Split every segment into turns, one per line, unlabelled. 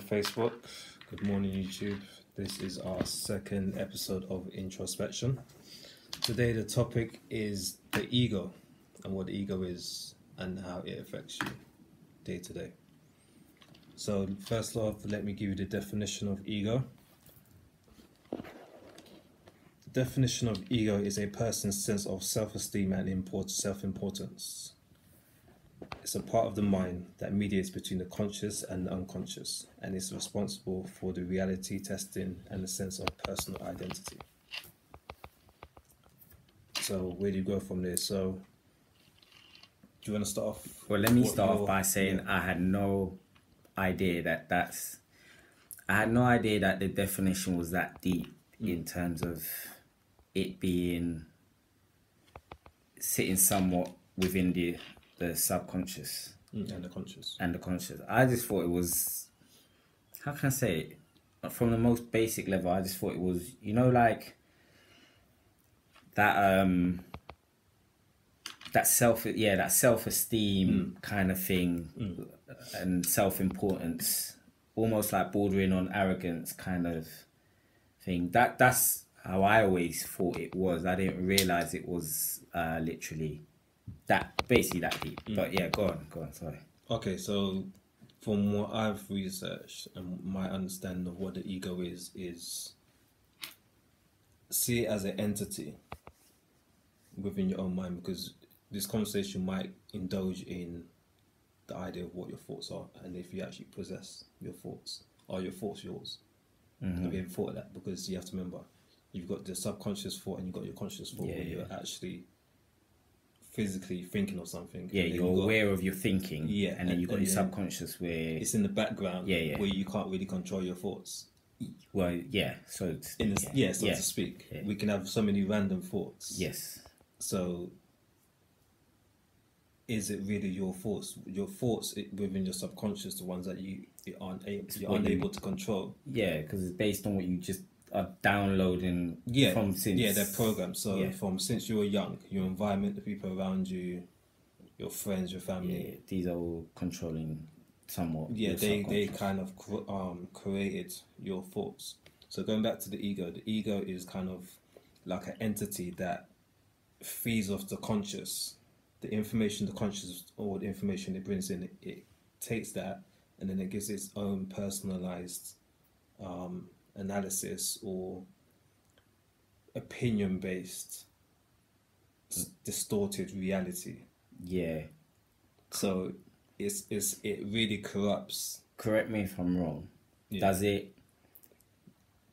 Facebook. Good morning, YouTube. This is our second episode of Introspection. Today, the topic is the ego and what the ego is and how it affects you day to day. So, first off, let me give you the definition of ego. The definition of ego is a person's sense of self-esteem and self-importance. It's a part of the mind that mediates between the conscious and the unconscious, and is responsible for the reality testing and the sense of personal identity. So where do you go from there? So do you want to start off?
Well, let me start off by saying I had no idea that the definition was that deep in terms of it being sitting somewhat within the subconscious
and the conscious.
I just thought it was, how can I say it? From the most basic level, I just thought it was, like that self-esteem kind of thing, and self-importance, almost like bordering on arrogance kind of thing. That's how I always thought it was. I didn't realize it was literally that deep. But yeah, go on, sorry.
Okay, so from what I've researched and my understanding of what the ego is see it as an entity within your own mind, because this conversation might indulge in the idea of what your thoughts are, and if you actually possess your thoughts. Are your thoughts yours? Have you ever thought of that? Because you have to remember, you've got the subconscious thought and you've got your conscious thought, where you're actually physically thinking of something.
Yeah, you're aware of your thinking.
Yeah,
and then you've got your subconscious where
it's in the background.
Where
you can't really control your thoughts.
Well, yeah. So
to speak, we can have so many random thoughts.
Yes.
So, is it really your thoughts? Your thoughts within your subconscious, the ones that you're unable to control.
Yeah, because it's based on what you just are downloading from since.
Yeah, they're programmed. So from since you were young, your environment, the people around you, your friends, your family.
Yeah, these are all controlling somewhat.
Yeah, they kind of created your thoughts. So going back to the ego is kind of like an entity that feeds off the conscious. The information the conscious, or the information it brings in, it takes that and then it gives its own personalized analysis or opinion-based distorted reality.
Yeah.
So it really corrupts.
Correct me if I'm wrong. Yeah.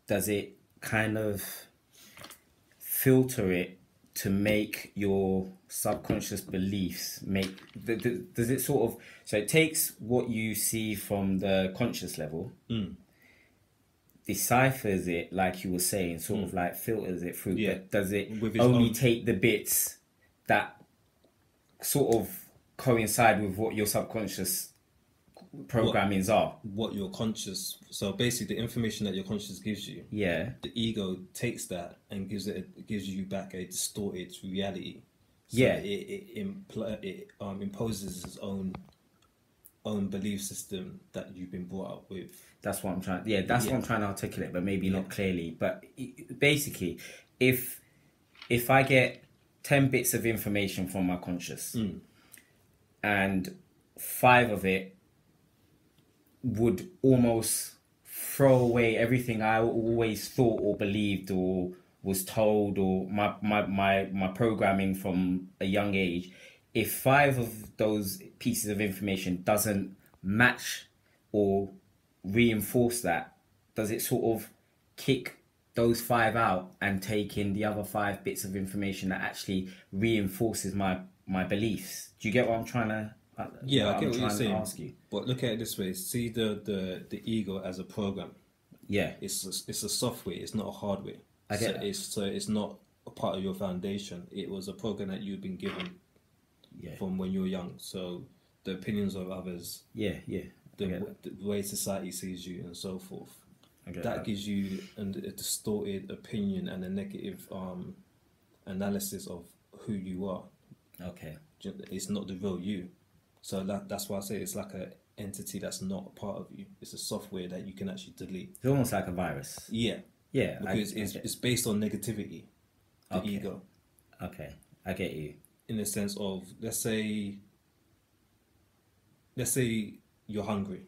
Does it kind of filter it to make your subconscious beliefs does it sort of, so it takes what you see from the conscious level, deciphers it, like you were saying, sort of like filters it through, but does it only take the bits that sort of coincide with what your subconscious programmings are? What your conscious, so basically the information that your conscious gives you, the ego takes that and gives you back a distorted reality. So it imposes its own belief system that you've been brought up with. That's what I'm trying. Yeah, that's what I'm trying to articulate, but maybe not clearly. But basically, if I get 10 bits of information from my conscious, and 5 of it would almost throw away everything I always thought or believed or was told, or my programming from a young age. If 5 of those pieces of information doesn't match or reinforce that, does it sort of kick those 5 out and take in the other 5 bits of information that actually reinforces my beliefs? Do you get what I'm trying to? I get what you're saying. Ask you. But look at it this way: see the ego as a program. Yeah, it's a software. It's not a hardware. I get that. It's not a part of your foundation. It was a program that you've been given from when you were young. So the opinions of others. The way society sees you and so forth. That gives you a distorted opinion and a negative analysis of who you are. Okay. It's not the real you. So that's why I say it's like
entity that's not a part of you. It's a software that you can actually delete.
It's almost like a virus.
Yeah.
Yeah.
Because it's based on negativity, the ego.
Okay, I get you.
In the sense of, let's say you're hungry.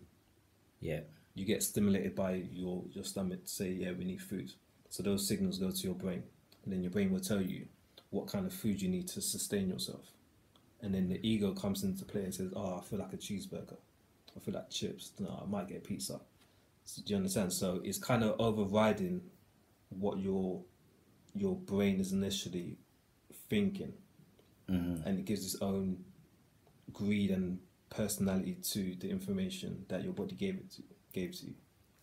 Yeah.
You get stimulated by your stomach to say, yeah, we need food. So those signals go to your brain. And then your brain will tell you what kind of food you need to sustain yourself. And then the ego comes into play and says, oh, I feel like a cheeseburger. I feel like chips. No, I might get pizza. So, do you understand? So it's kind of overriding what your brain is initially thinking.
Mm-hmm.
And it gives its own greed and personality to the information that your body gave to you.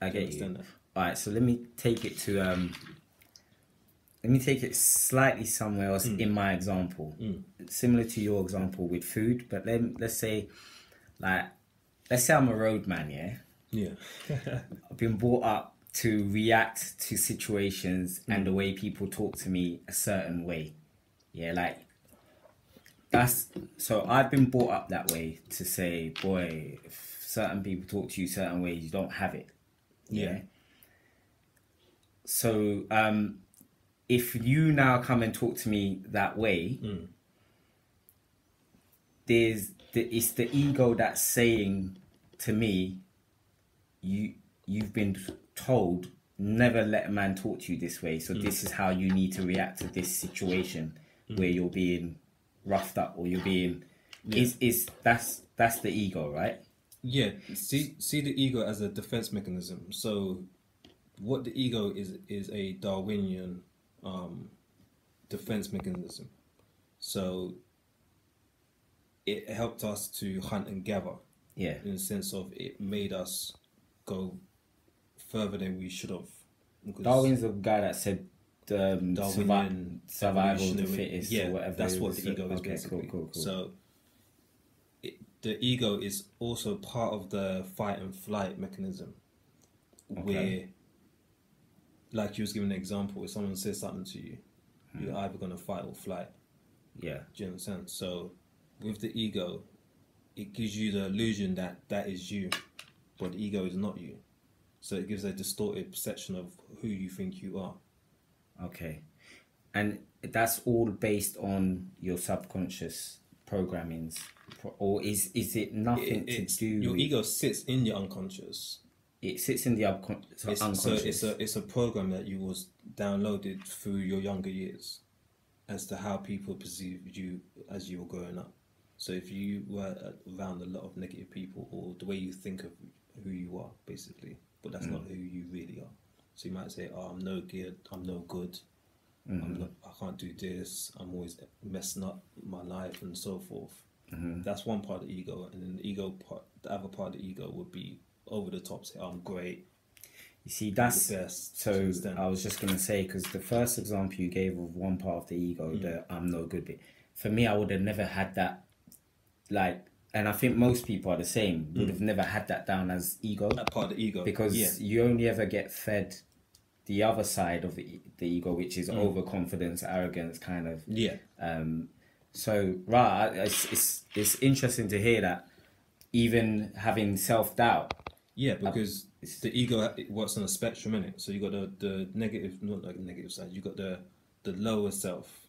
I get you. That? All right, so let me take it slightly somewhere else in my example, similar to your example with food. But then let's say I'm a roadman,
yeah.
I've been brought up to react to situations and the way people talk to me a certain way. Yeah, so I've been brought up that way to say, boy, if certain people talk to you certain ways, you don't have it. Yeah. So if you now come and talk to me that way, it's the ego that's saying to me, you've been told never let a man talk to you this way. So this is how you need to react to this situation where you're being roughed up or you're being that's the ego, right?
Yeah. See the ego as a defense mechanism. So what the ego is a Darwinian defense mechanism. So it helped us to hunt and gather.
Yeah.
In the sense of it made us go further than we should have.
Darwin's the guy that said survival of the fittest, or whatever.
That's what the ego is basically.
Cool.
So the ego is also part of the fight and flight mechanism, where, like you was giving an example, if someone says something to you, you're either going to fight or flight.
Yeah.
Do you understand? So with the ego, it gives you the illusion that is you, but the ego is not you. So it gives a distorted perception of who you think you are.
Okay. And that's all based on your subconscious programmings, or is it nothing to do?
Your ego sits in your unconscious.
It sits in the unconscious.
So it's a program that you was downloaded through your younger years, as to how people perceived you as you were growing up. So if you were around a lot of negative people, or the way you think of who you are, basically, but that's not who you really are. So you might say, "Oh, I'm no good. I can't do this. I'm always messing up my life and so forth." That's one part of the ego, and then the other part of the ego would be over the top. Say, "I'm great."
You see, that's the best. So I was just gonna say, because the first example you gave of one part of the ego, the "I'm no good" bit, for me, I would have never had that. And I think most people are the same. Would have never had that down as ego.
That part of the ego,
because you only ever get fed the other side of the ego, which is overconfidence, arrogance, kind of.
Yeah.
So it's interesting to hear that, even having self-doubt.
Yeah, because the ego works on a spectrum, innit? So you got the negative, not like negative side. You got the lower self,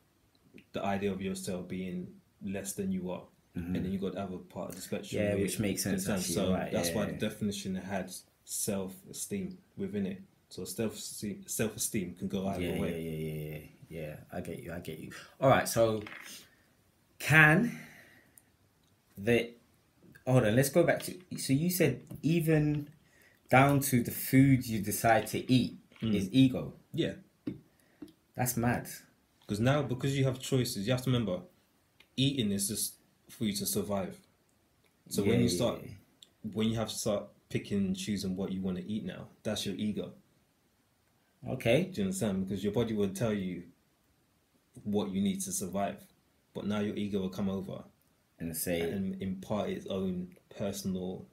the idea of yourself being less than you are, and then you got the other part of the spectrum.
Yeah, which makes sense. Actually,
so
right,
that's why the definition had self-esteem within it. So self-esteem can go either way.
Yeah. I get you. All right, so hold on, let's go back to, so you said even down to the food you decide to eat is ego.
Yeah.
That's mad.
Because you have choices, you have to remember, eating is just for you to survive. So when you have to start picking and choosing what you want to eat now, that's your ego.
Okay.
Do you understand? Because your body will tell you what you need to survive. But now your ego will come over and impart its own personal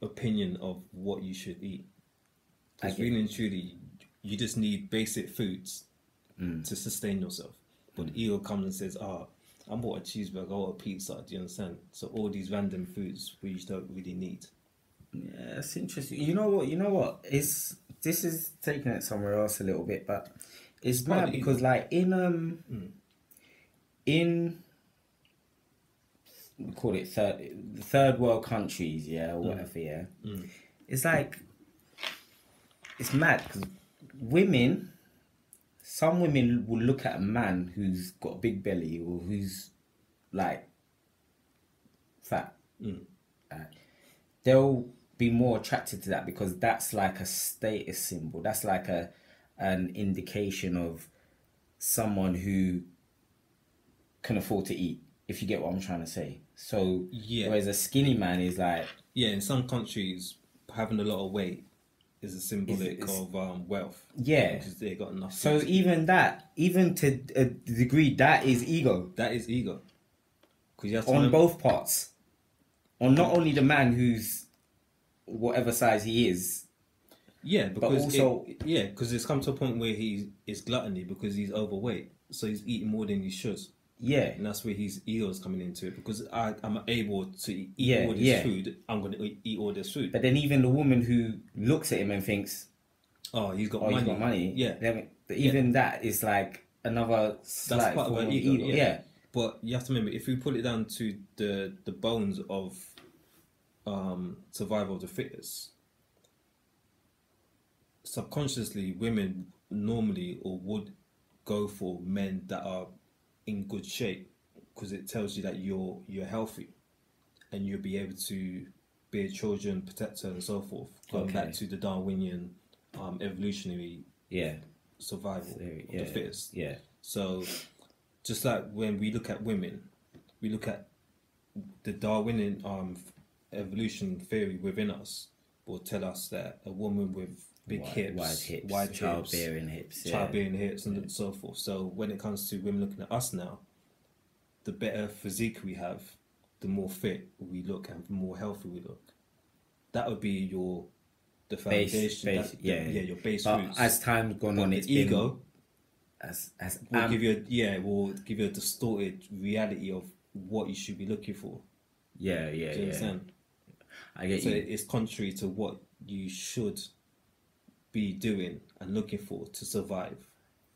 opinion of what you should eat. Because really and truly, you just need basic foods to sustain yourself. But the ego comes and says, I bought a cheeseburger, I bought a pizza. Do you understand? So all these random foods which don't really need.
Yeah, it's interesting. You know what? You know what? This is taking it somewhere else a little bit, but it's mad because like in we call it third world countries, yeah, or whatever, yeah. It's like it's mad because some women will look at a man who's got a big belly or who's like fat. They'll be more attracted to that because that's like a status symbol. That's like an indication of someone who can afford to eat, if you get what I'm trying to say. So whereas a skinny man is like...
Yeah, in some countries, having a lot of weight is a symbolic of wealth.
Yeah.
Because they got enough.
So even to a degree, that is ego.
That is ego. You have to
on both parts. On not only the man who's whatever size he is.
Yeah, because because it's come to a point where he is gluttony because he's overweight. So he's eating more than he should.
Yeah.
And that's where his ego is coming into it. Because I'm able to eat all this food, I'm going to eat all this food.
But then even the woman who looks at him and thinks,
oh, he's got money.
Yeah. Even that is like another slight form of ego. Yeah.
But you have to remember, if we put it down to the bones of survival of the fittest, subconsciously women normally or would go for men that are in good shape because it tells you that you're healthy and you'll be able to bear children, protect her and so forth. Going back to the Darwinian evolutionary survival of the fittest.
Yeah.
So just like when we look at women, we look at the Darwinian evolution theory within us will tell us that a woman with big wide hips,
childbearing hips,
and so forth. So when it comes to women looking at us now, the better physique we have, the more fit we look and the more healthy we look. That would be the foundation, your base roots.
As time's gone on, it's
ego.
Will
give you a distorted reality of what you should be looking for.
Do you understand? I get you.
So it's contrary to what you should be doing and looking for to survive.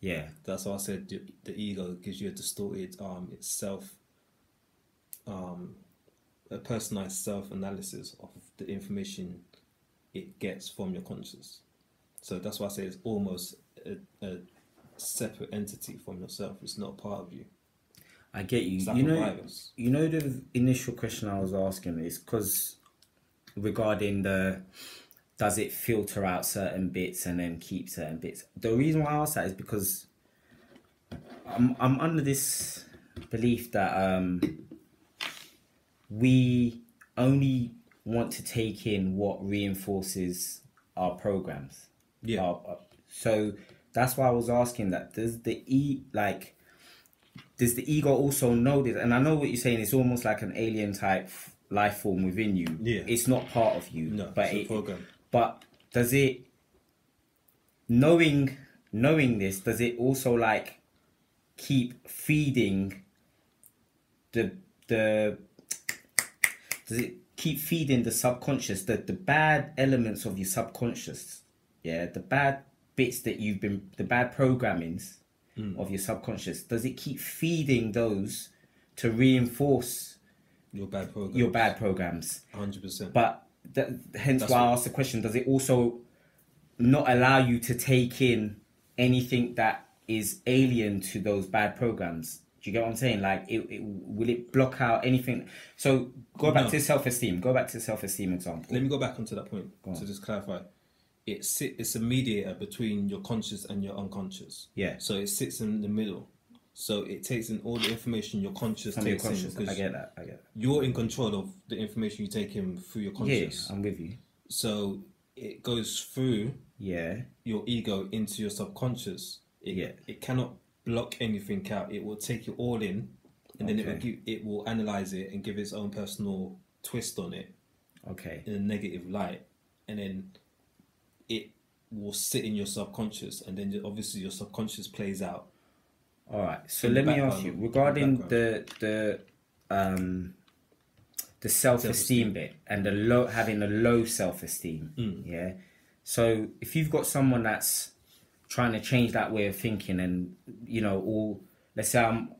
Yeah.
That's why I said the ego gives you a distorted a personalized self-analysis of the information it gets from your conscious. So that's why I say it's almost a separate entity from yourself. It's not part of you.
I get you.
Like
you know the initial question I was asking is because regarding does it filter out certain bits and then keep certain bits? The reason why I asked that is because I'm under this belief that we only want to take in what reinforces our programs.
Yeah.
So that's why I was asking that. Does the ego also know this? And I know what you're saying. It's almost like an alien type life form within you.
Yeah.
It's not part of you.
No,
but
it's a program.
But does it, knowing this, does it also like keep feeding does it keep feeding the subconscious, the bad elements of your subconscious? Yeah, the bad bits that the bad programmings of your subconscious, does it keep feeding those to reinforce
your bad
programs?
100%.
But hence why I asked the question, does it also not allow you to take in anything that is alien to those bad programs? Do you get what I'm saying? Like, will it block out anything? So go back to self-esteem. Go back to the self-esteem example.
Let me go back onto that point to just clarify. It's a mediator between your conscious and your unconscious.
Yeah.
So it sits in the middle. So it takes in all the information your conscious takes in.
I get that.
You're in control of the information you take in through your conscious.
Yeah, I'm with you.
So it goes through your ego into your subconscious. It cannot block anything out. It will take it all in, and then it will analyze it and give its own personal twist on it.
Okay.
In a negative light, and then it will sit in your subconscious, and then obviously your subconscious plays out
All right. So let me ask you regarding the self-esteem bit and having a low self-esteem. Yeah. So if you've got someone that's trying to change that way of thinking, and let's say I'm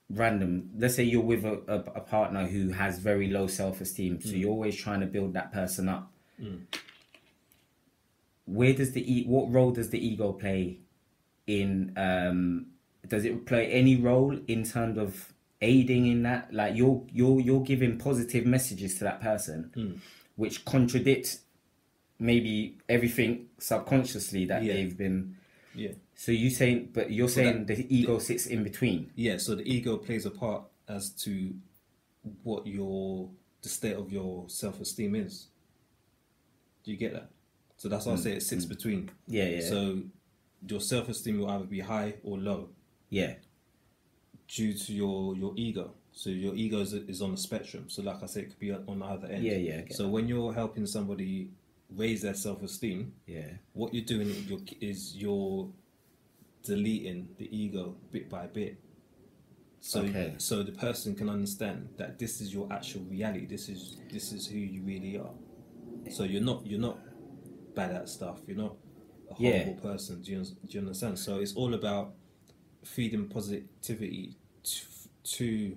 random. Let's say you're with a partner who has very low self-esteem, so you're always trying to build that person up. Where does what role does the ego play in? Does it play any role in terms of aiding in that? Like you're giving positive messages to that person, which contradicts maybe everything subconsciously that they've been.
Yeah.
So you're saying the ego sits in between.
Yeah. So the ego plays a part as to what the state of your self-esteem is. Do you get that? So that's why I say it sits between.
Yeah, yeah.
So your self-esteem will either be high or low.
Yeah.
Due to your ego. So your ego is on the spectrum. So like I said, it could be on the other end.
Yeah, yeah.
So when you're helping somebody raise their self-esteem, what you're doing is you're deleting the ego bit by bit. So so the person can understand that this is your actual reality. This is who you really are. So you're not bad at stuff. You're not a horrible person. Do you understand? So it's all about feeding positivity to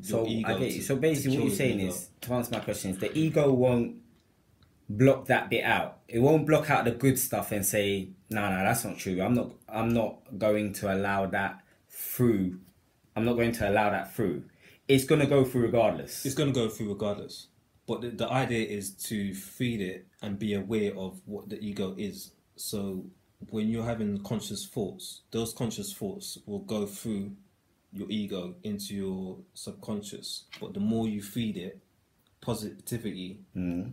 your ego.
I get you. So basically, what you're saying is, to answer my question, is the ego won't block that bit out. It won't block out the good stuff and say, no, that's not true. I'm not going to allow that through. I'm not going to allow that through. It's going to go through regardless.
It's going to go through regardless. But the idea is to feed it and be aware of what the ego is. So when you're having conscious thoughts, those conscious thoughts will go through your ego into your subconscious. But the more you feed it positivity, the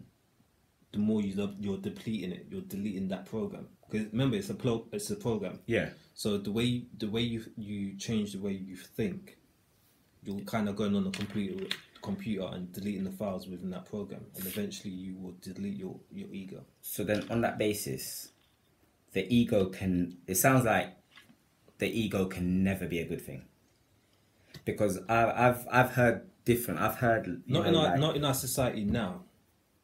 more you're depleting it. You're deleting that program. Because remember, it's a program.
Yeah.
So the way you change the way you think, you're kind of going on the computer and deleting the files within that program, and eventually you will delete your ego.
So then on that basis, it sounds like the ego can never be a good thing, because I've heard different. I've heard
not in our society now,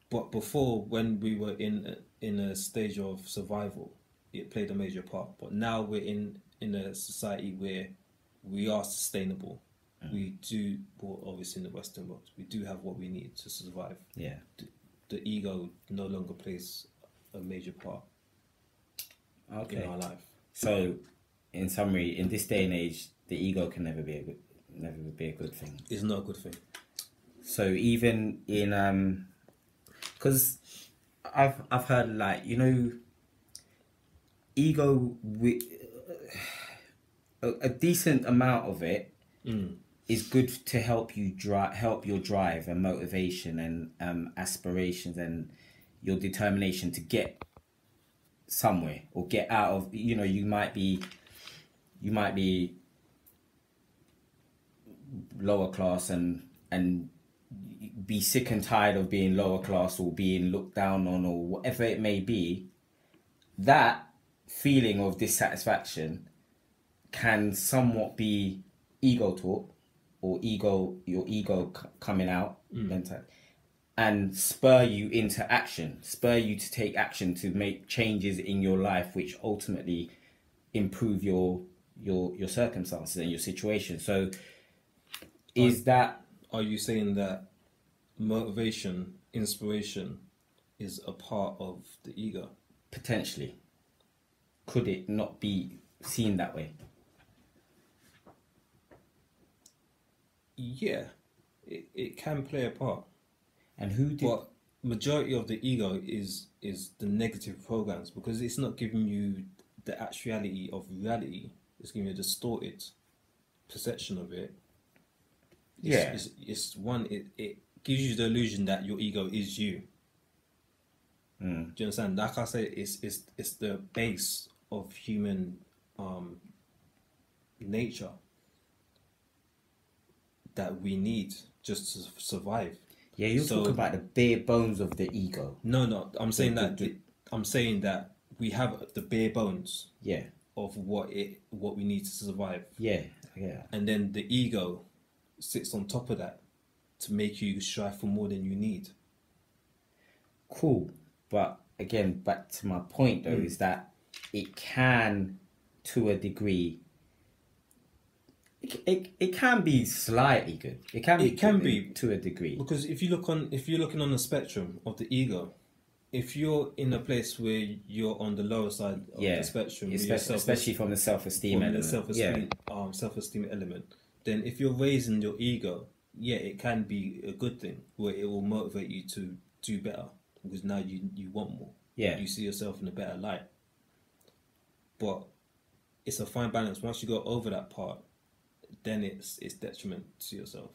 but before, when we were in a stage of survival, it played a major part. But now we're in a society where we are sustainable. We do, well, obviously in the Western world, we do have what we need to survive.
Yeah.
The ego no longer plays a major part in our life.
So, in summary, in this day and age, the ego can never be a good thing.
It's not a good thing.
So even in because I've heard, like, ego with a decent amount of it is good to help your drive and motivation and aspirations and your determination to get somewhere or get out of, you might be lower class and be sick and tired of being lower class or being looked down on or whatever it may be. That feeling of dissatisfaction can somewhat be ego talk or your ego coming out and spur you into action, spur you to take action to make changes in your life, which ultimately improve your circumstances and your situation. So
are you saying that motivation, inspiration is a part of the ego?
Potentially. Could it not be seen that way?
Yeah, it can play a part.
And
But majority of the ego is the negative programs, because it's not giving you the actuality of reality. It's giving you a distorted perception of it. It gives you the illusion that your ego is you. Do you understand? Like I say, it's the base of human nature that we need just to survive.
Yeah, you're talking about the bare bones of the ego.
No, I'm saying that we have the bare bones.
Yeah.
of what we need to survive.
Yeah, yeah.
And then the ego sits on top of that to make you strive for more than you need.
Cool. But again, back to my point though, is that it can, to a degree, it can be slightly good. It can be to a degree.
Because if you're looking on the spectrum of the ego, if you're in a place where you're on the lower side of the spectrum,
especially from the self-esteem element,
self-esteem element, then if you're raising your ego, it can be a good thing where it will motivate you to do better because now you want more.
Yeah,
you see yourself in a better light. But it's a fine balance. Once you go over that part, then it's detriment to yourself.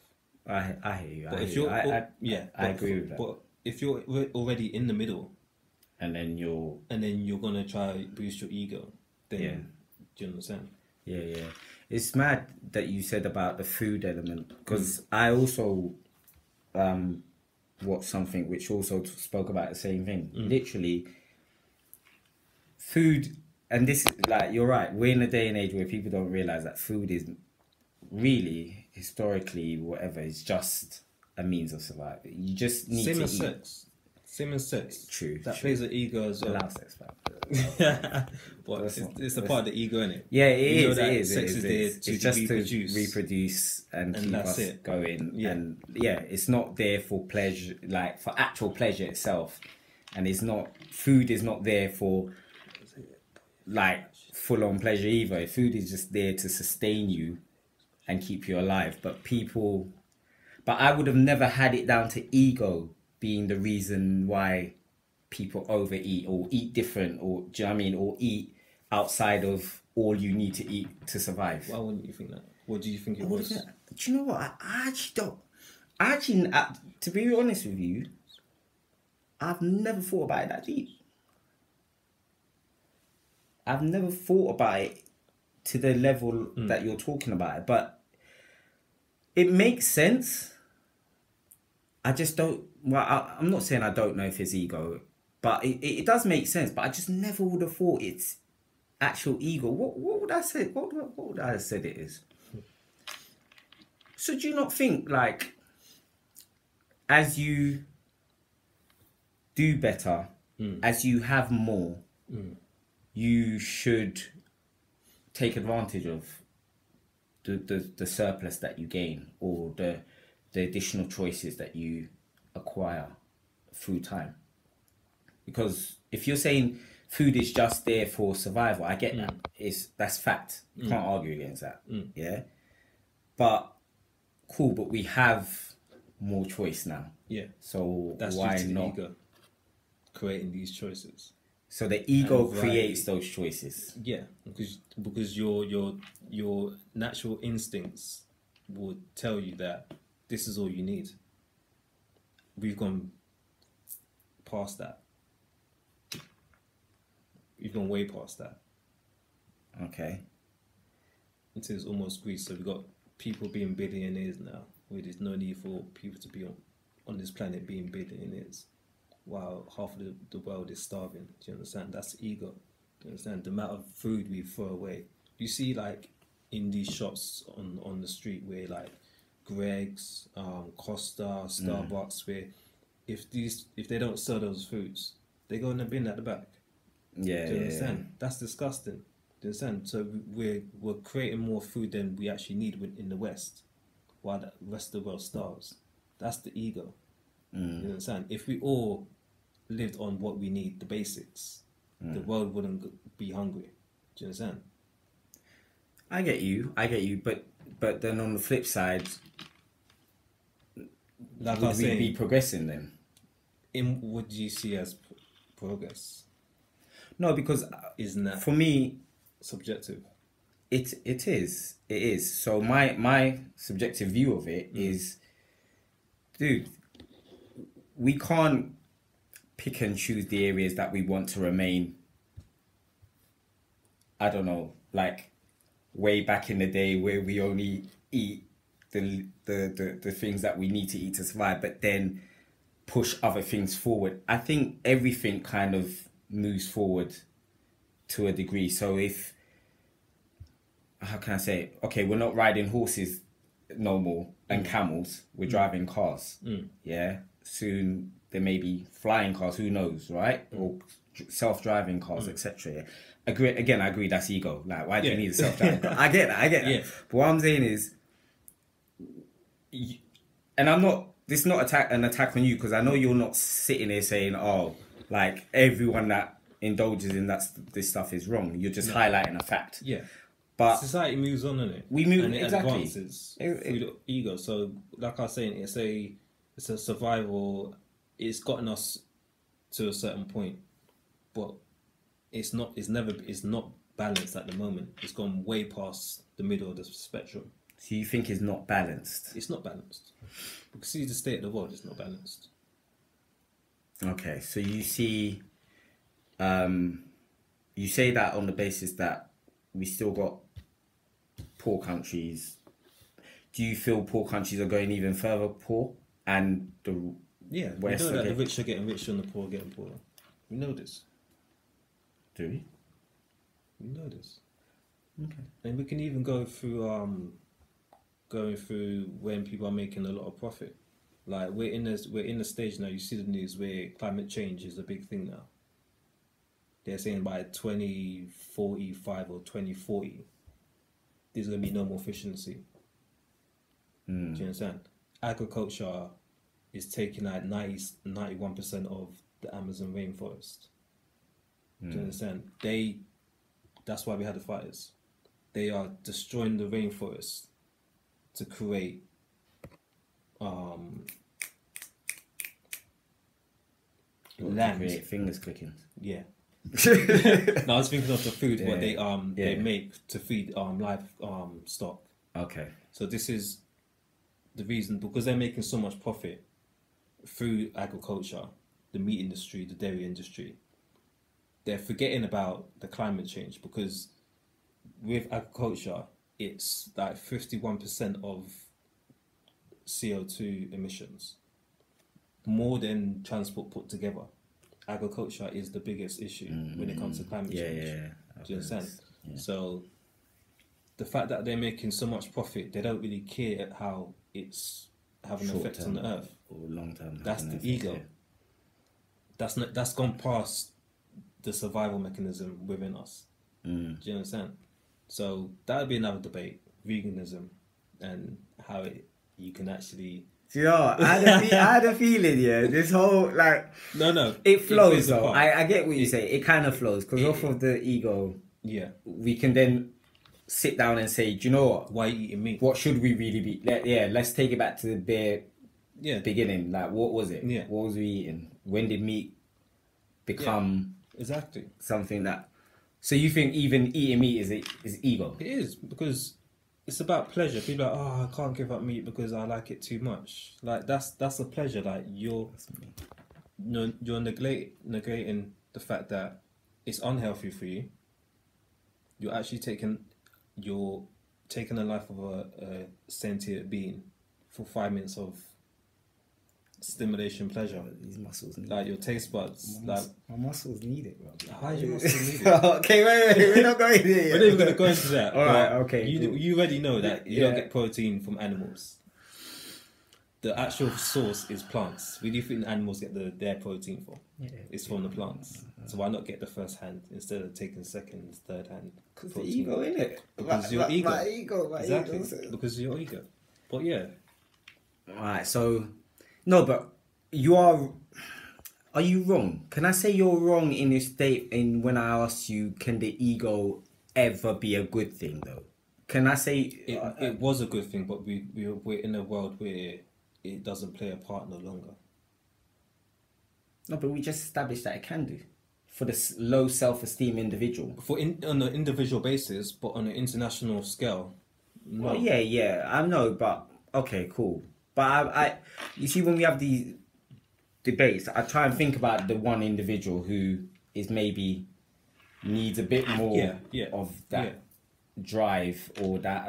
I hear you.
But
I agree with that.
But if you're already in the middle,
and then you're
gonna try boost your ego, then do you understand?
Yeah. It's mad that you said about the food element because I also watched something which also spoke about the same thing. Literally, food, and this is like you're right. We're in a day and age where people don't realize that food is really historically whatever is just a means of survival. You just need to eat.
Same as sex.
True.
That plays an ego as well.
Allow sex,
but it's a part of the ego, isn't it?
Yeah, it is.
Sex is there
it's just to reproduce and keep us going.
Yeah.
And it's not there for pleasure, like for actual pleasure itself. And food is not there for like full on pleasure either. Food is just there to sustain you and keep you alive. But I would have never had it down to ego being the reason why people overeat or eat different, or do you know what I mean, or eat outside of all you need to eat to survive.
Why wouldn't you think that? What do you think it was?
Do you know what? I actually don't. To be honest with you, I've never thought about it that deep. I've never thought about it to the level that you're talking about it, but it makes sense. I just don't. Well, I'm not saying I don't know if it's ego, but it does make sense. But I just never would have thought it's actual ego. What would I say? What would I have said it is? So do you not think like as you do better, as you have more, you should take advantage of the surplus that you gain or the additional choices that you acquire through time? Because if you're saying food is just there for survival, I get that. That's fact. You can't argue against that. Yeah. But cool, but we have more choice now. Yeah. So
that's
why
due to
not
the ego creating these choices?
So the ego creates those choices.
Yeah, because your natural instincts would tell you that this is all you need. We've gone past that. We've gone way past that.
Okay.
It's almost Greece. So we've got people being billionaires now, where there's no need for people to be on this planet being billionaires, while half of the world is starving. Do you understand? That's ego. Do you understand? The amount of food we throw away. You see, like in these shops on the street, where like Greg's, Costa, Starbucks, where if they don't sell those foods, they go in the bin at the back.
Yeah.
Do you understand? That's disgusting. Do you understand? So we're creating more food than we actually need in the West, while the rest of the world starves. That's the ego. You understand? If we all lived on what we need, the basics, the world wouldn't be hungry. Do you understand?
I get you, but then on the flip side,
like
would we be progressing then?
In what do you see as progress?
No, because
isn't that
for me
subjective?
It is. So my subjective view of it is, dude, we can't pick and choose the areas that we want to remain. I don't know, like way back in the day where we only eat the things that we need to eat to survive, but then push other things forward. I think everything kind of moves forward to a degree. So if how can I say? Okay, we're not riding horses no more and camels. We're driving cars. Yeah. Soon there may be flying cars. Who knows, right? Or self-driving cars, etc. Yeah. I agree. That's ego. Like, why do you need a self-driving car? I get that.
Yeah.
But what I'm saying is, and I'm not. This is not an attack on you, because I know you're not sitting there saying, "Oh, like everyone that indulges in this stuff is wrong." You're just highlighting a fact.
Yeah.
But
society moves on, innit?
We move,
and it
exactly.
advances through the ego. So, like I was saying, it's a survival. It's gotten us to a certain point, but it's not balanced at the moment. It's gone way past the middle of the spectrum.
So you think it's not balanced?
It's not balanced. Because see the state of the world, it's not balanced.
Okay, so you see, you say that on the basis that we still got poor countries. Do you feel poor countries are going even further poor, and the
West we know that the rich are getting richer and the poor are getting poorer. We know this.
Do we?
We know this.
Okay.
And we can even go through going through when people are making a lot of profit. Like we're in the stage now. You see the news where climate change is a big thing now. They're saying by 2045 or 2040, there's gonna be no more efficiency. Do you understand? Agriculture is taking out 91% of the Amazon rainforest. Do you understand? That's why we had the fires. They are destroying the rainforest to create land.
Create fingers clicking.
Yeah. No, I was thinking of the food what they make to feed live stock.
Okay.
So this is the reason, because they're making so much profit through agriculture, the meat industry, the dairy industry. They're forgetting about the climate change, because with agriculture, it's like 51% of CO2 emissions, more than transport put together. Agriculture is the biggest issue when it comes to climate change.
Yeah.
Do you understand?
Yeah.
So the fact that they're making so much profit, they don't really care how it's having an effect on the earth.
Or long term.
That's the ego. Yeah. That's gone past the survival mechanism within us. Do you understand? So that would be another debate: veganism and how you can actually.
Yeah, I had a feeling. Yeah, this whole
no,
it flows though. I get what you say. It kind of flows because off of the ego.
Yeah,
we can then sit down and say, do you know what?
Why are you eating meat?
What should we really be? Let's take it back to the bare beginning. Like, what was it?
Yeah,
what was we eating? When did meat become
exactly
something that? So you think even eating meat is ego?
It is, because it's about pleasure. People are like, oh, I can't give up meat because I like it too much. Like that's a pleasure. Like you're negating the fact that it's unhealthy for you. You're actually taking the life of a sentient being for 5 minutes of stimulation pleasure.
These muscles need
like your taste buds.
my muscles need it, bro.
How your muscles need it?
Okay, wait, we're not going there yet.
We're not even going to go into that.
All right, okay.
You already know that you don't get protein from animals. The actual source is plants. Where do you think the animals get their protein from? It's from the plants. So why not get the first hand instead of taking second, third hand?
Because the ego, innit?
Because your ego.
My ego.
Exactly. Because your ego. But yeah.
Alright, so no, but are you wrong? Can I say you're wrong in this state in when I asked you, can the ego ever be a good thing though? Can I say
it was a good thing, but we're in a world where it doesn't play a part no longer.
No, but we just established that it can do for the low self-esteem individual.
On an individual basis, but on an international scale, no.
Well, yeah, I know, but okay, cool. But I you see, when we have these debates, I try and think about the one individual who is maybe needs a bit more of that drive or that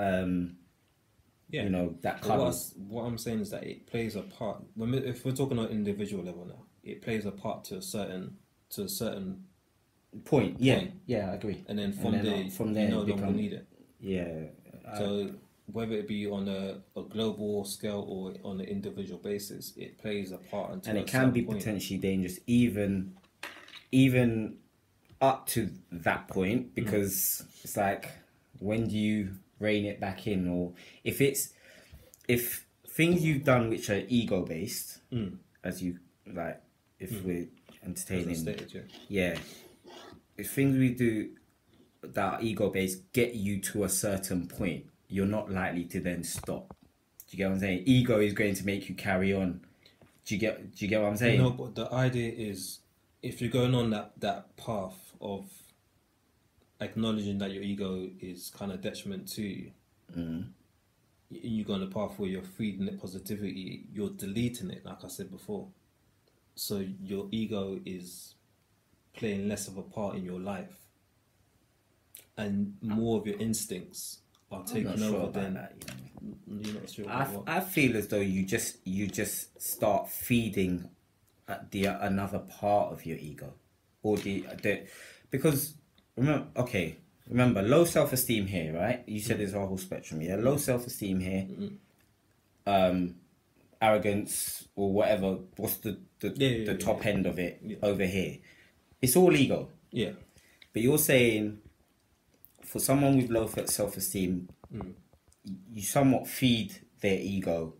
you know, that color.
What I'm saying is that it plays a part. If we're talking on an individual level now, it plays a part to a certain
point. Yeah, I agree.
And then from there, you no longer need it.
Yeah.
So whether it be on a global scale or on an individual basis, it plays a part until
and it can be potentially dangerous, even up to that point, because it's like, when do you rein it back in? Or if things you've done which are ego based, as you like, if we're entertaining,
stated,
yeah, if things we do that are ego based get you to a certain point, you're not likely to then stop. Do you get what I'm saying? Ego is going to make you carry on. Do you get what I'm saying?
No, but the idea is, if you're going on that path of acknowledging that your ego is kind of detriment to you, you go on a path where you're feeding it positivity, you're deleting it, like I said before. So your ego is playing less of a part in your life, and more of your instincts are taking over. Then you're not sure about what?
I feel as though you just start feeding another part of your ego, or because remember low self-esteem here, right? You said there's a whole spectrum. Yeah, low self-esteem here, arrogance or whatever. What's the top end of it over here? It's all ego.
Yeah.
But you're saying, for someone with low self-esteem, you somewhat feed their ego,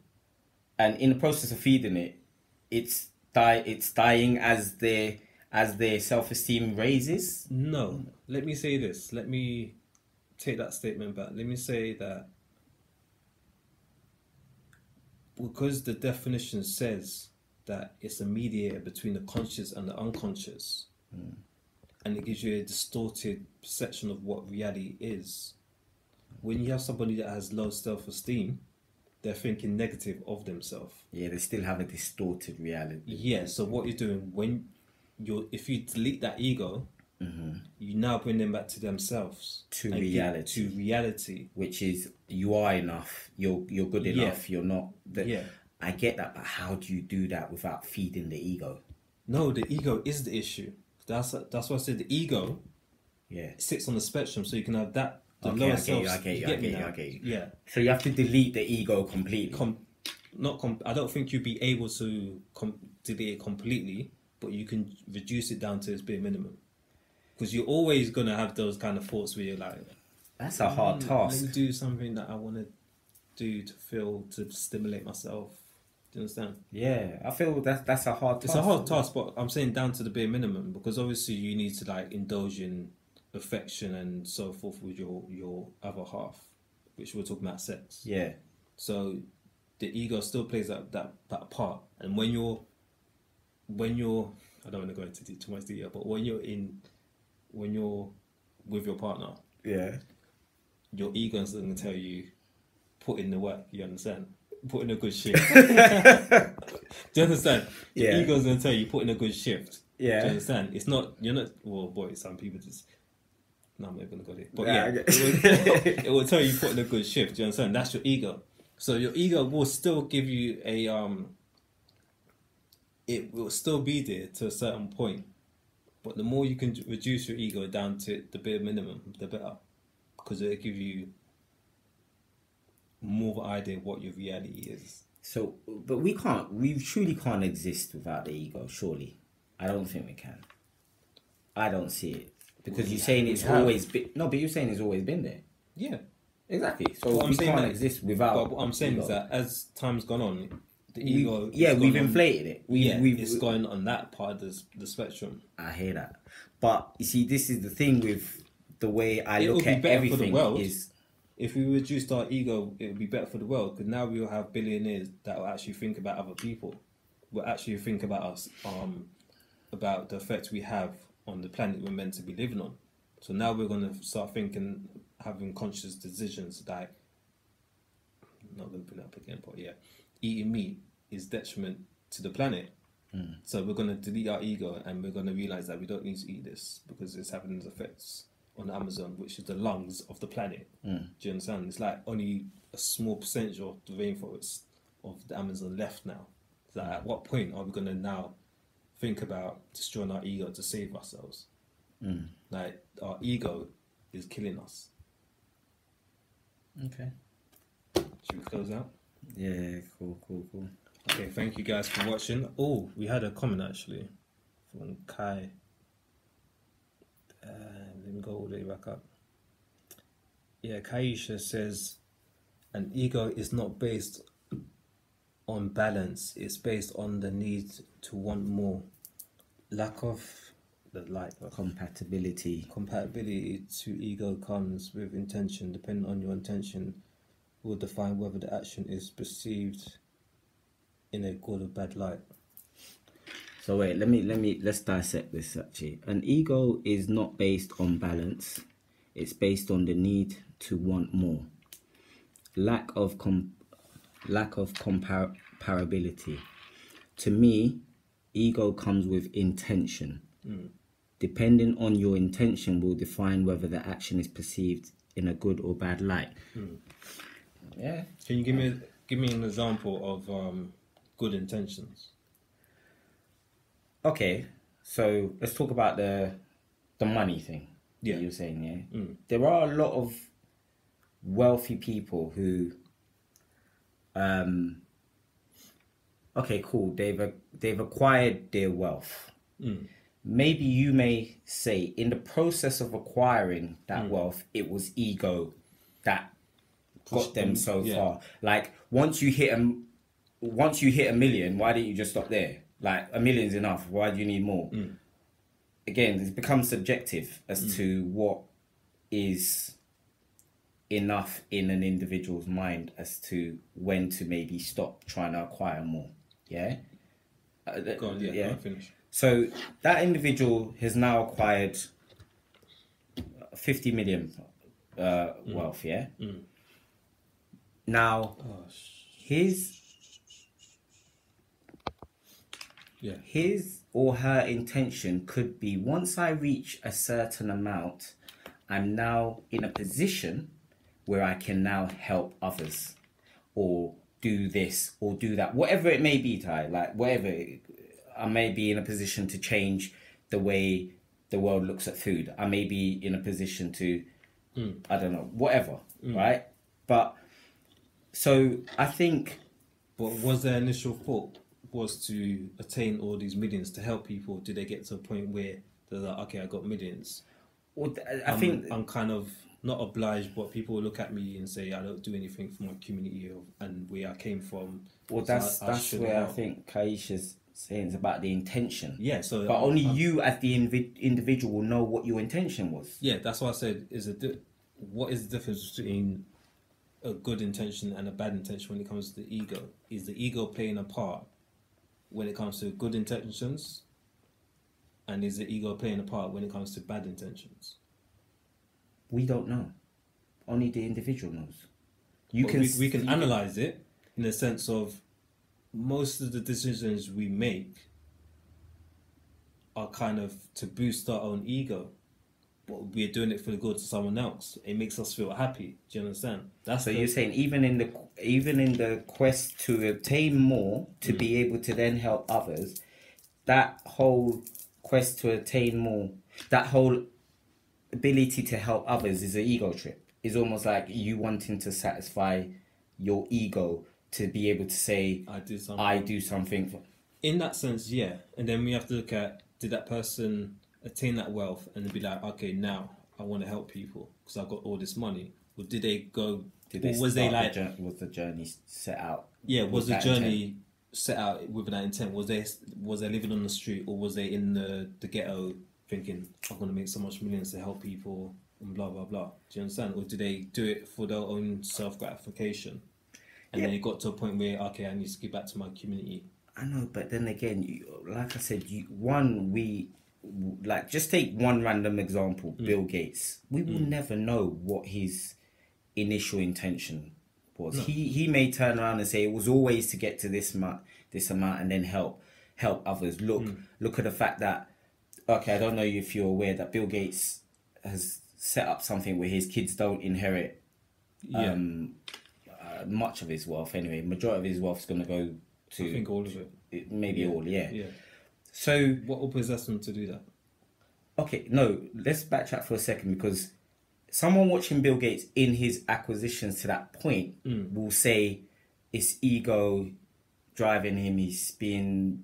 and in the process of feeding it, it's dying as their self-esteem raises.
No, let me say this. Let me take that statement back. Let me say that because the definition says that it's a mediator between the conscious and the unconscious, and it gives you a distorted perception of what reality is. When you have somebody that has low self-esteem, they're thinking negative of themselves.
Yeah, they still have a distorted reality.
Yeah, so what you're doing, if you delete that ego, you now bring them back to themselves.
To reality. Which is, you are enough, you're good enough, you're not... I get that, but how do you do that without feeding the ego?
No, the ego is the issue. That's why I said the ego sits on the spectrum, so you can have that. I get you. Yeah.
So you have to delete the ego completely.
I don't think you'd be able to delete it completely, but you can reduce it down to its bare minimum. Because you're always going to have those kind of thoughts where you're like...
That's a hard task.
Let me do something that I want to do to stimulate myself. Do you understand?
Yeah, I feel that's a hard task.
It's a hard task, but I'm saying down to the bare minimum, because obviously you need to like indulge in affection and so forth with your other half, which we're talking about sex.
Yeah.
So the ego still plays that part, and when you're I don't want to go into too much detail, but when you're with your partner, your ego is going to tell you, put in the work. You understand? Put in a good shift. Do you understand? Your ego's going to tell you, put in a good shift. Yeah. Do you understand? It's not, you're not, well, boy, some people just, no, I'm not going to go there. But it will tell you, put in a good shift. Do you understand? That's your ego. So your ego will still give you it will still be there to a certain point. But the more you can reduce your ego down to the bare minimum, the better. Because it'll give you more of an idea of what your reality is.
So, but we truly can't exist without the ego, surely. I don't think we can. I don't see it. Because you're saying it's always been... No, but you're saying it's always been there.
Yeah.
Exactly. So we can't exist without...
But what I'm saying is that as time's gone on, the ego...
we've inflated it.
It's gone on that part of the spectrum.
I hear that. But, you see, this is the thing with the way I look at everything is...
If we reduced our ego, it would be better for the world, because now we'll have billionaires that will actually think about other people. Will actually think about us, about the effect we have on the planet we're meant to be living on. So now we're going to start thinking, having conscious decisions like, I'm not going to bring that up again, but eating meat is detriment to the planet. So we're going to delete our ego, and we're going to realize that we don't need to eat this because it's having effects on Amazon, which is the lungs of the planet. Do you understand? It's like only a small percentage of the rainforest of the Amazon left now. So at what point are we going to now think about destroying our ego to save ourselves? Like, our ego is killing us.
Okay.
Should we close out?
Yeah, cool.
Okay, thank you guys for watching. Oh, we had a comment actually from Kai. Let me go all the way back up. Yeah, Kaisha says, an ego is not based on balance. It's based on the need to want more. Lack of
compatibility
to ego comes with intention. Depending on your intention, will define whether the action is perceived in a good or bad light.
So wait, let's dissect this actually. An ego is not based on balance. It's based on the need to want more. Lack of comparability. To me, ego comes with intention. Depending on your intention will define whether the action is perceived in a good or bad light.
Yeah. Can you give me an example of good intentions?
Okay, so let's talk about the money thing. Yeah, you're saying, yeah. There are a lot of wealthy people who, okay, cool. They've acquired their wealth. Maybe you may say in the process of acquiring that wealth, it was ego that got them so far. Like once you hit a million, why didn't you just stop there? Like a million's enough. Why do you need more? Again, it's become subjective as to what is enough in an individual's mind as to when to maybe stop trying to acquire more. Yeah.
Go on, yeah. I'll finish.
So that individual has now acquired 50 million wealth. Yeah. Now, his or her intention could be, once I reach a certain amount, I'm now in a position where I can now help others or do this or do that, whatever it may be, Ty, like whatever. I may be in a position to change the way the world looks at food. I may be in a position to, I don't know, whatever, right? But so I think...
But was their initial thought was to attain all these millions to help people? Did they get to a point where they're like, okay, I got millions?
Well, I think
I'm kind of not obliged, but people will look at me and say I don't do anything for my community and where I came from.
Well, that's where I think Kaisha's saying it's about the intention.
Yeah, so
but only you as the individual will know what your intention was.
Yeah, that's why I said what is the difference between a good intention and a bad intention when it comes to the ego? Is the ego playing a part when it comes to good intentions, and is the ego playing a part when it comes to bad intentions?
We don't know. Only the individual knows.
We can analyze it in the sense of most of the decisions we make are kind of to boost our own ego, but we're doing it for the good to someone else. It makes us feel happy. Do you understand?
So you're saying even in the quest to obtain more, to be able to then help others, that whole quest to attain more, that whole ability to help others is an ego trip. It's almost like you wanting to satisfy your ego to be able to say, I do something.
In that sense, yeah. And then we have to look at, did that person attain that wealth and be like, okay, now I want to help people because I've got all this money? Or did they go...
was the journey set out?
Yeah, was the journey set out with that intent? Was they living on the street, or was they in the ghetto thinking, I'm going to make so much millions to help people and blah, blah, blah? Do you understand? Or did they do it for their own self-gratification? And then it got to a point where, okay, I need to give back to my community.
I know, but then again, like I said, just take one random example, Bill Gates. We will never know what his initial intention was. No. He may turn around and say it was always to get to this amount and then help others. Look at the fact that, okay, I don't know if you're aware that Bill Gates has set up something where his kids don't inherit much of his wealth anyway. Majority of his wealth is going to go to...
I think all of it.
Maybe all, yeah.
So... What will possess them to do that?
Okay, no, let's backtrack for a second, because someone watching Bill Gates in his acquisitions to that point will say it's ego driving him, he's being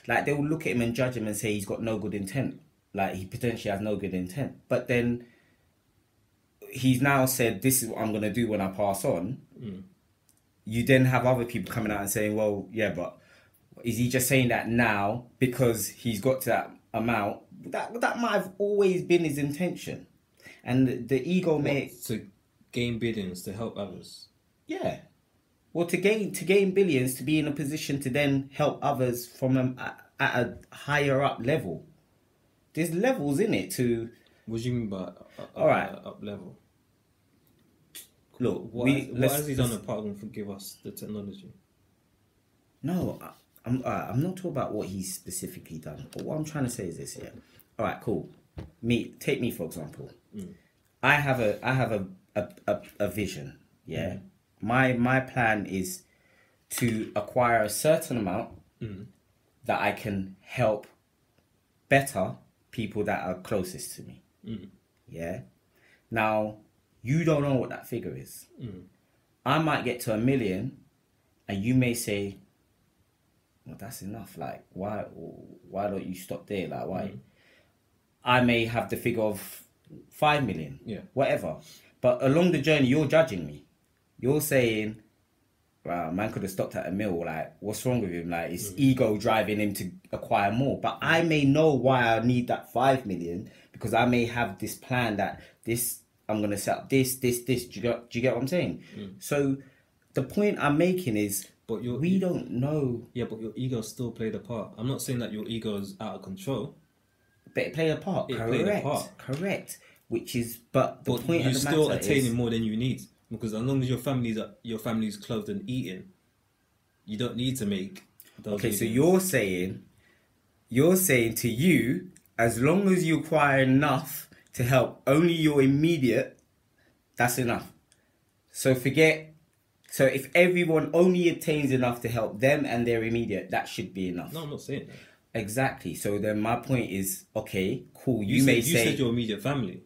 like they will look at him and judge him and say he's got no good intent, like he potentially has no good intent, but then he's now said this is what I'm going to do when I pass on. You then have other people coming out and saying, well, yeah, but is he just saying that now because he's got to that amount? That might have always been his intention, and the ego may
to gain billions to help others.
Yeah. Well, to gain billions, to be in a position to then help others from at a higher up level. There's levels in it to...
What do you mean by up level?
Look,
what has he done apart from give us the technology?
No, I'm not talking about what he's specifically done. But what I'm trying to say is this, yeah. All right, cool. Take me for example. I have a vision, yeah. My plan is to acquire a certain amount that I can help better people that are closest to me. Yeah. Now, you don't know what that figure is. I might get to 1 million, and you may say, "Well, that's enough. Like, why don't you stop there? Like, why?" I may have the figure of 5 million.
Yeah.
Whatever. But along the journey, you're judging me. You're saying, wow, man could have stopped at 1 mil. Like, what's wrong with him? Like, it's ego driving him to acquire more. But I may know why I need that 5 million because I may have this plan that I'm going to set up this. Do you get what I'm saying? So the point I'm making is we don't know.
Yeah, but your ego still played a part. I'm not saying that your ego is out of control.
But it played a part. Correct. Which is, but the point of the matter is...
you're still attaining more than you need. Because as long as your family's clothed and eating, you don't need to make those.
Okay, so you're saying to you, as long as you acquire enough to help only your immediate, that's enough. So if everyone only obtains enough to help them and their immediate, that should be enough.
No, I'm not saying that.
Exactly. So then my point is, okay, cool.
You said your immediate family.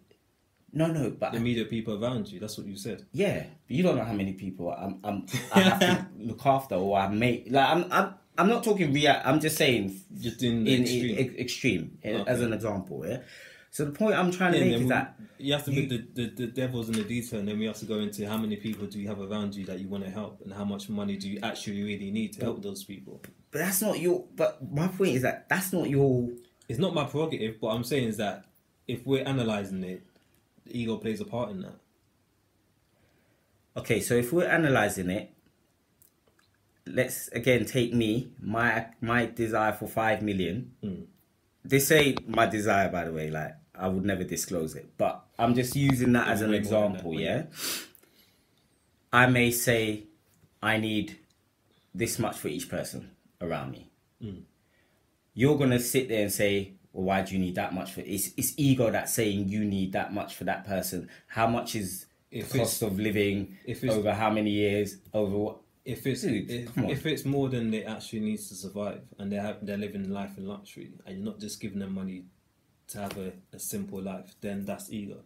No, but
the immediate people around you. That's what you said.
Yeah, but you don't know how many people I have to look after or I make. Like I'm not talking real. I'm just saying,
just in
extreme as an example. Yeah. So the point I'm trying to make is that
you have to put the devil's in the detail, and then we have to go into how many people do you have around you that you want to help, and how much money do you actually really need to help those people.
But that's not your. But my point is that that's not your.
It's not my prerogative. But I'm saying is that if we're analysing it, the ego plays a part in that.
Okay, so if we're analysing it, let's again take my desire for 5 million. This ain't my desire, by the way. Like, I would never disclose it, but I'm just using that as an example. Yeah, I may say I need this much for each person around me. You're gonna sit there and say, well, why do you need that much for? It's ego that's saying you need that much for that person. How much is the cost of living over how many years? Over what?
If it's more than they actually need to survive, and they're living life in luxury, and you're not just giving them money to have a simple life, then that's ego.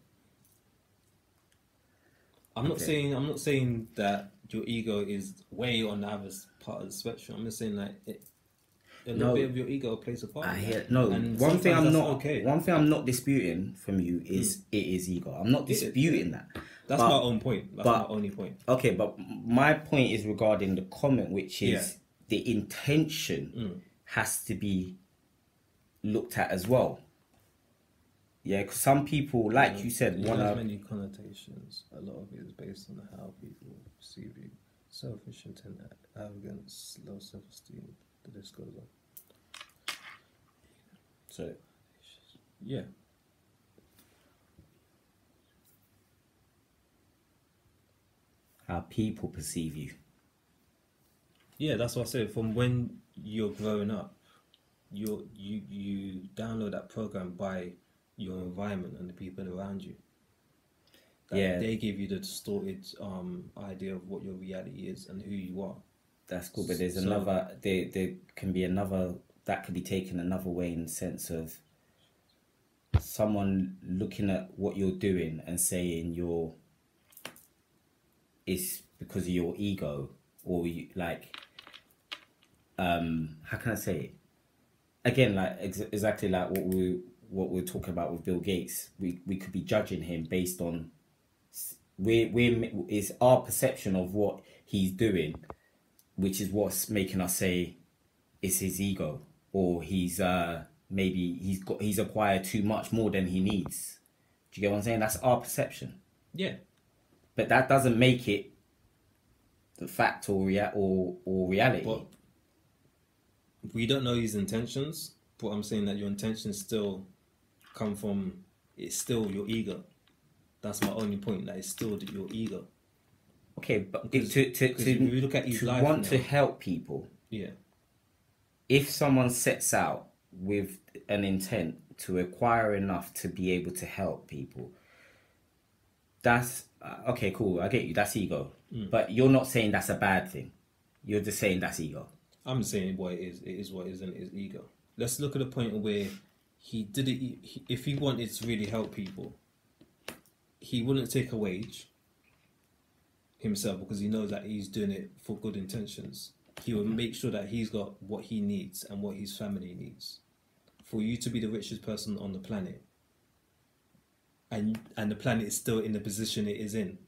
I'm not saying that your ego is way on the other part of the spectrum. I'm just saying that a little bit of your ego plays a part.
One thing I'm not disputing from you is it is ego. I'm not disputing that.
That's my own point. That's my only point.
Okay, but my point is regarding the comment, which is the intention has to be looked at as well. Yeah, because some people, like you said,
want to... many connotations. A lot of it is based on how people perceive you. Selfish intent, arrogance, low self-esteem. The list goes on.
So,
yeah.
How people perceive you.
Yeah, that's what I said. From when you're growing up, you download that program by your environment and the people around you. They give you the distorted idea of what your reality is and who you are.
That's cool, but there's another. There can be another that could be taken another way in the sense of someone looking at what you're doing and saying it's because of your ego, or you, like, how can I say it? Again, like exactly like what we're talking about with Bill Gates. We could be judging him based on it's our perception of what he's doing, which is what's making us say it's his ego, or maybe he's acquired too much more than he needs. Do you get what I'm saying? That's our perception.
Yeah.
But that doesn't make it the fact or reality.
But we don't know his intentions, but I'm saying that your intentions still come from, it's still your ego. That's my only point, that it's still your ego.
Okay, but if you look at his life want now, to help people.
Yeah.
If someone sets out with an intent to acquire enough to be able to help people, that's okay, cool, I get you, that's ego. But you're not saying that's a bad thing. You're just saying that's ego.
I'm saying what it is. It is what it is, and it is ego. Let's look at the point where he did it. If he wanted to really help people, he wouldn't take a wage himself, because he knows that he's doing it for good intentions. He will make sure that he's got what he needs and what his family needs. For you to be the richest person on the planet, and the planet is still in the position it is in,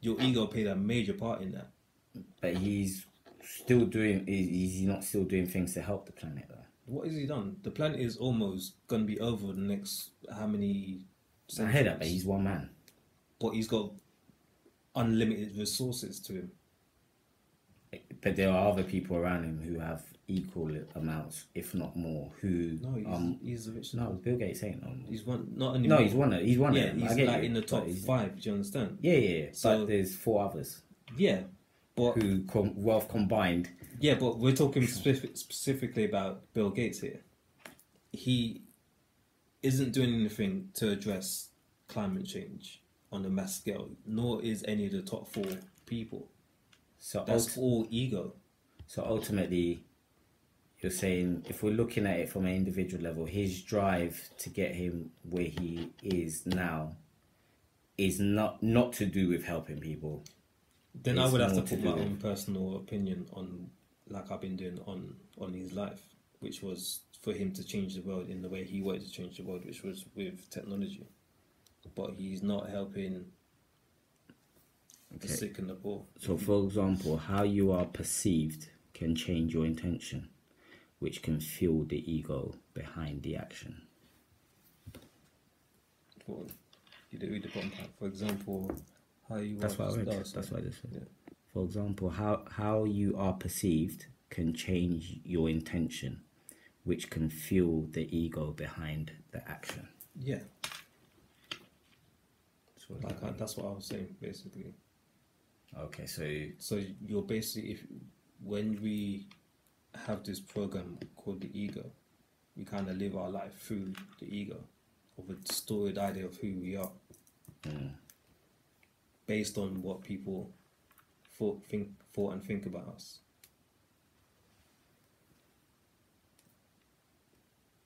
your ego played a major part in that.
But he's still doing. Is he not still doing things to help the planet though?
What has he done? The planet is almost gonna be over the next how many
centuries? I hear that, but he's one man.
But he's got unlimited resources to him.
But there are other people around him who have equal amounts, if not more. Who?
No, he's the richest.
No, Bill Gates ain't no more.
He's one. Not anymore.
No, he's one. He's one.
Yeah, he's like in the top 5. Do you understand?
Yeah. So, but there's 4 others.
Yeah, but
who wealth combined.
Yeah, but we're talking specifically about Bill Gates here. He isn't doing anything to address climate change on a mass scale, nor is any of the top 4 people. So that's all ego.
So ultimately, you're saying, if we're looking at it from an individual level, his drive to get him where he is now is not to do with helping people.
Then I would have to put my own personal opinion on, like I've been doing on his life, which was for him to change the world in the way he wanted to change the world, which was with technology. But he's not helping the sick and the poor.
So, for example, how you are perceived can change your intention, which can fuel the ego behind the action.
Well, you didn't read the bottom part. For example, how you are...
That's what I read. That's what I just said. Yeah. For example, how you are perceived can change your intention, which can fuel the ego behind the action.
Yeah. That's what I was saying, basically.
Okay,
so you're basically, when we have this program called the ego, we kind of live our life through the ego, of a distorted idea of who we are, based on what people thought and think about us.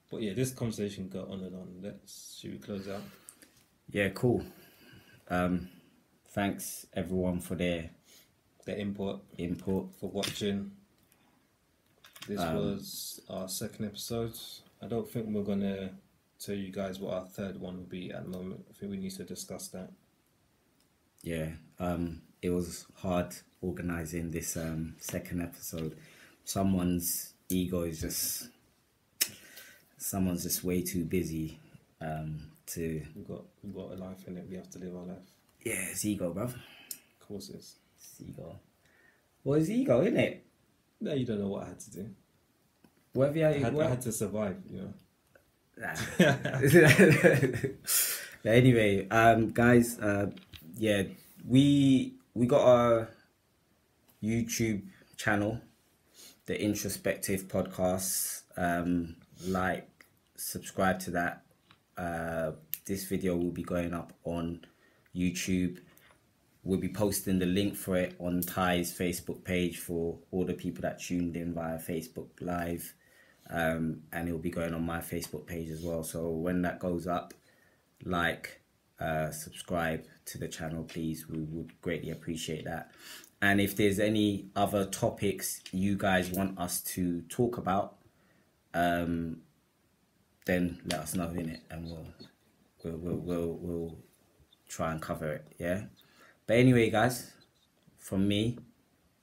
But yeah, this conversation got on and on. Should we close out?
Yeah, cool. Thanks everyone for their
input, for watching. This was our 2nd episode. I don't think we're gonna tell you guys what our 3rd one will be at the moment. I think we need to discuss that.
Yeah, it was hard organising this 2nd episode. Someone's ego is just way too busy to.
We've got a life in it. We have to live our life.
Yeah, it's ego, bruv.
Of course it's
ego. Well, it's ego, isn't it?
No, you don't know what I had to do.
I
had to survive, you know.
Anyway, guys, yeah, we got our YouTube channel, the Introspective podcast. Subscribe to that. This video will be going up on YouTube. We'll be posting the link for it on Ty's Facebook page for all the people that tuned in via Facebook Live. and it will be going on my Facebook page as well. So when that goes up, like, subscribe to the channel, please. We would greatly appreciate that. And if there's any other topics you guys want us to talk about, then let us know, innit, and we'll try and cover it. Yeah. But anyway, guys, from me,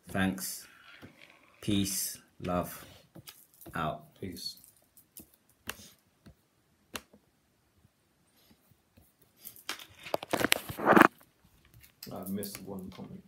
thanks, peace, love, out.
Peace. I've missed one comment.